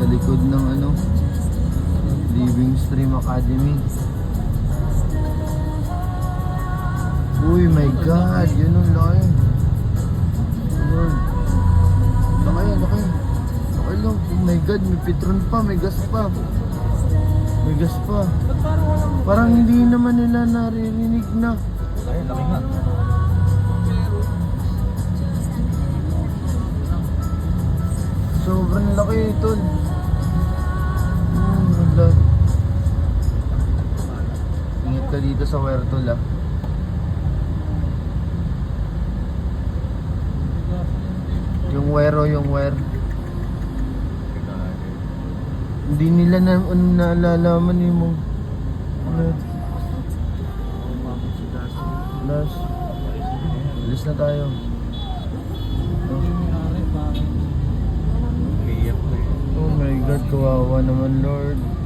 likod ng ano, Living Stream Academy. Uy, my God, yun ang laki. Lord. Laki, laki. Laki lang. Oh my God, may Petron pa, may gas pa. May gas pa. Parang hindi naman nila naririnig na. Ay, laki nga. Sobrang laki ito. Wala. Ingat ka dito sa Huertol ah. Yung Huero, yung Huer. Hindi nila na naalalaman yung mga Last. Alis na tayo. Oh my God, kawawa naman Lord.